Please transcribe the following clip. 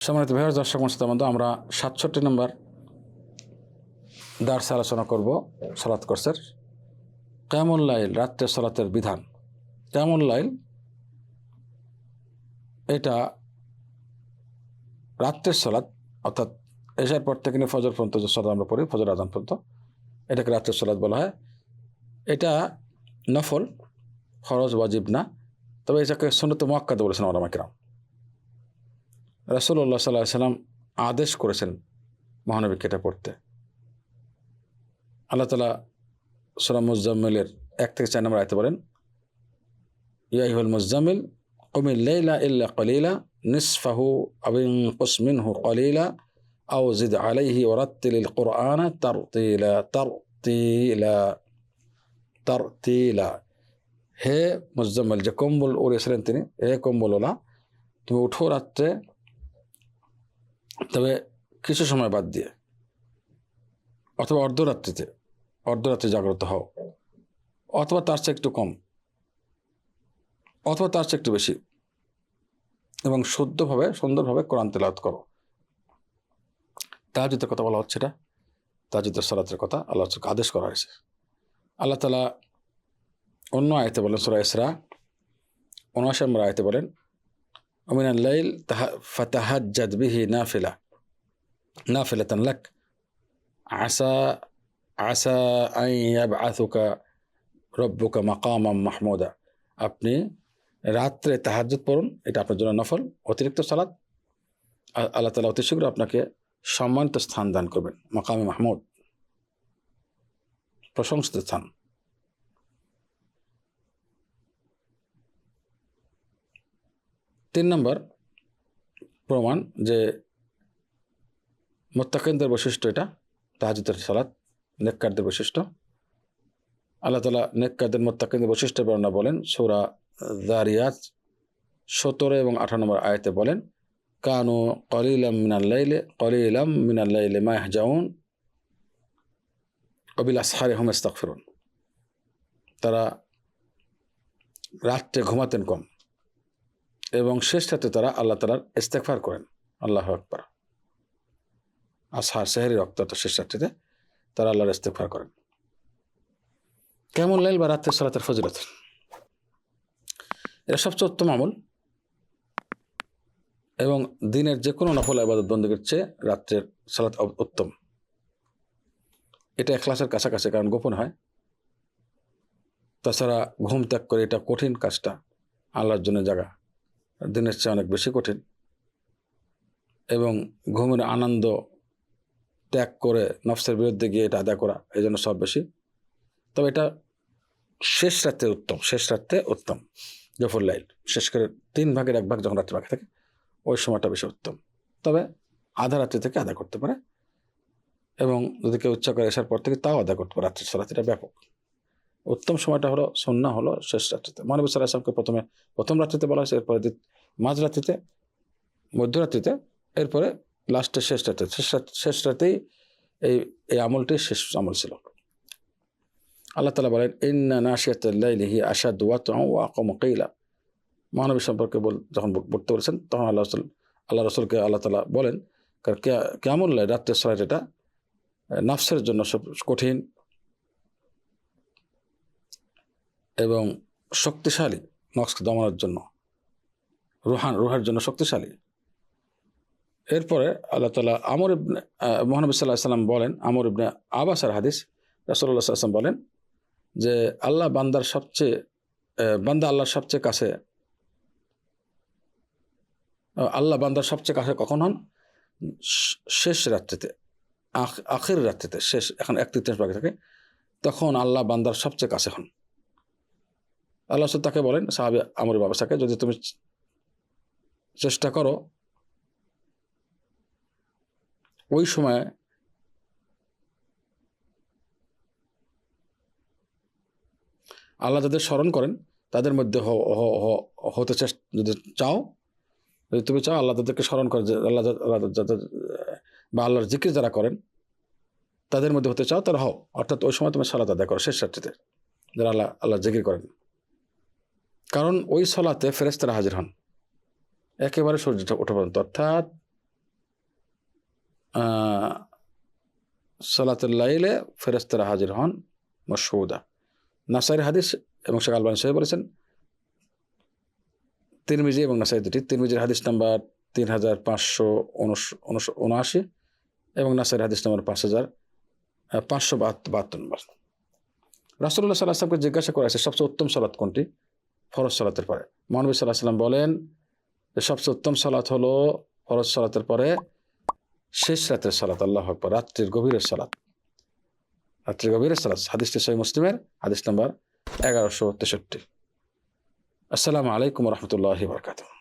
সম্মানিত ভিউয়ার্স, দর্শক মহোদয়, আমরা ৬৭ নম্বর দার্সে আলোচনা করব সালাত কোর্সের কিয়ামুল লাইল, রাত্রে সালাতের বিধান। কিয়ামুল লাইল এটা রাত্রের সালাত, অর্থাৎ এশার পর থেকে নিয়ে ফজর পর্যন্ত যে সালাত আমরা পড়ি, ফজর আজান পর্যন্ত, এটাকে রাত্রের সালাত বলা হয়। এটা নফল, ফরজ ওয়াজিব না, তবে এটাকে সুন্নত মুআক্কাদা বলেছেন উলামা কিরাম। রাসূলুল্লাহ সাল্লাল্লাহু আলাইহি ওয়াসাল্লাম আদেশ করেছেন মহানবীকে এটা পড়তে। আল্লাহ তাআলা সূরা মুজাম্মিলের 1 থেকে 4 নম্বর আয়াতে বলেন, ইয়া আইয়ুহাল মুজাম্মিল কুমিল লাইলা ইল্লা কালিলা নিসফাহু আও ইনকুস মিনহু কালিলা আও জিদ আলাইহি ওয়ারাত্তিলিল কুরআনা তারতিলা তারতিলা তারতিলা। হে মুজাম্মিল, যে কম্বল উড়িয়েছিলেন তিনি, হে কম্বলওয়ালা, তুমি উঠো রাত্রে, তবে কিছু সময় বাদ দিয়ে, অথবা অর্ধরাত্রে জাগ্রত হও, অথবা তার চেয়ে একটু কম, অথবা তার চেয়ে একটু বেশি, এবং সুন্দরভাবে কোরআন তেলাওয়াত করো। তাহাজ্জুদের কথা বলা হচ্ছে, এটা তাহাজ্জুদের সালাতের কথা আল্লাহ আদেশ করা হয়েছে। আল্লাহ তাআলা অন্য আয়াতে বলেন, সূরা ইসরা ৭৯ নম্বর আয়াতে বলেন, ওমিনাল লাইল ফাতাহাজ্জাদ বিহি নাফিলাতান লাক আসা আন ইয়াবআসুকা রব্বুকা মাকামাম মাহমুদা। আপনি রাত্রে তাহাজ্জুদ পড়ুন, এটা আপনার জন্য নফল অতিরিক্ত সালাত। আল্লাহ তাআলা অতি শীঘ্র আপনাকে সম্মানিত স্থান দান করবেন, মাকামে মাহমুদ, প্রশংসিত স্থান। তিন নম্বর প্রমাণ যে মুত্তাকিনদের বৈশিষ্ট্য, এটা তাহাজ্জুদের সালাত নেককারদের বৈশিষ্ট্য। আল্লাহ তাআলা নেককারদের মুত্তাকিনদের বৈশিষ্ট্য বর্ণনা বলেন সূরা যারিয়াত ১৭ এবং ১৮ নম্বর আয়াতে বলেন, কানু কলিলাম মিনাল লাইলি মা ইয়াহজাউন ওয়া বিল আসহারি হুম ইস্তাগফিরুন। তারা রাত্রে ঘুমাতেন কম, এবং শেষ রাতে তারা আল্লাহ তাআলার ইস্তেগফার করেন। আল্লাহু আকবার। আসহার সেহরির ওয়াক্ত, শেষ রাত্রিতে তারা আল্লাহর ইস্তেগফার করেন। কিয়ামুল লাইল বা রাতের সালাতের ফজিলত, এটা সবচেয়ে উত্তম আমল, এবং দিনের যে কোনো নফল ইবাদত বন্দেগীর চেয়ে রাত্রের সালাত উত্তম। এটা ইখলাসের কাছাকাছি, কারণ গোপন হয়। তাছাড়া ঘুম ত্যাগ করে, এটা কঠিন কাজটা আল্লাহর জন্য জাগা দিনের চেয়ে অনেক বেশি কঠিন, এবং ঘুমের আনন্দ ত্যাগ করে নফসের বিরুদ্ধে গিয়ে এটা আদায় করা, এই জন্য সব বেশি। তবে এটা শেষ রাতে উত্তম। জফর লাইল শেষ করে 3 ভাগের 1 ভাগ যখন রাত্রে বাকি থাকে, ওই সময়টা বেশি উত্তম। তবে আধা রাত্রি থেকে আদায় করতে পারে, এবং যদি কেউ ইচ্ছা করে এসার পর থেকে তাও আদায় করতে পারে। রাত্রির সালাত এটা ব্যাপক। উত্তম সময়টা হলো সুন্নাহ হলো শেষ রাত্রিতে। মহানবী সাল্লাল্লাহু আলাইহি ওয়াসাল্লামকে প্রথম রাত্রিতে বলা হয়েছে, এরপরে মাঝরাত্রিতে, মধ্যরাত্রিতে, এরপরে লাস্টে শেষ রাতেই এই আমলটি শেষ আমল ছিল। আল্লাহ তাআলা বলেন, ইন্না নাশিয়াতাল লাইলি হিয়া আশাদ্দু ওয়াতআন ওয়া আকামু কিলা। মহানবী সম্পর্কে যখন বলতে বলেছেন, তখন আল্লাহ রাসূলকে আল্লাহ তাআলা বলেন, কারণ কিয়ামুল লাইল, রাত্রের সালাত, এটা নফসের জন্য সব কঠিন এবং শক্তিশালী, নফসকে দমানোর জন্য, রুহের জন্য শক্তিশালী। এরপরে আল্লাহ তাআলা মহানবী সাল্লাল্লাহু আলাইহি ওয়াসাল্লাম বলেন, আমর ইবনে আবাসের হাদিস, রাসূলুল্লাহ সাল্লাল্লাহু আলাইহি ওয়াসাল্লাম বলেন যে বান্দা আল্লাহর সবচেয়ে কাছে, আল্লাহ বান্দার সবচেয়ে কাছে কখন হন? শেষ রাত্রিতে, আখির রাত্রিতে, শেষ, এখন 1/3 বাকি থাকে, তখন আল্লাহ বান্দার সবচেয়ে কাছে হন। আল্লাহ তাকে বলেন, সাহাবী আমর ইবনে আবাসকে, যদি তুমি চেষ্টা করো ওই সময় আল্লাহ যাদের স্মরণ করেন তাদের মধ্যে হতে যদি তুমি চাও আল্লাহ তাদেরকে স্মরণ করে, যে আল্লাহ বা আল্লাহর জিকির যারা করেন তাদের মধ্যে হতে চাও, তারা হও। অর্থাৎ ওই সময় তুমি সালাত আদায় করো শেষ রাত্রিতে, যারা আল্লাহর জিকির করেন। কারণ ওই সালাতে ফেরেশতারা হাজির হন একেবারে সূর্য ওঠা পর্যন্ত, অর্থাৎ সালাতুল লাইলে ফেরেশতারা হাজির হন মাশহুদা। নাসাইর হাদিস এবং শেখ আলবানী সাহেব বলেছেন, তিরমিজি এবং নাসাই দুটি। তিরমিজির হাদিস নাম্বার 3579 এবং নাসাইর হাদিস নাম্বার 5572 নম্বর। রাসূলুল্লাহ সাল্লাল্লাহু আলাইহি ওয়াসাল্লামকে জিজ্ঞাসা করা হয়েছে সবচেয়ে উত্তম সালাত কোনটি ফরজ সালাতের পরে। মহানবী সাল্লাল্লাহু আলাইহি ওয়াসাল্লাম বলেন যে সবচেয়ে উত্তম সালাত হলো ফরজ সালাতের পরে শেষ রাতের সালাত, আল্লাহু আকবার, রাত্রির গভীরের সালাত, রাত্রির গভীরের সালাত। হাদিসটি সহিহ মুসলিমের হাদিস নাম্বার 1163। আসসালামু আলাইকুম ওয়া রাহমাতুল্লাহি ওয়া বারাকাতুহু।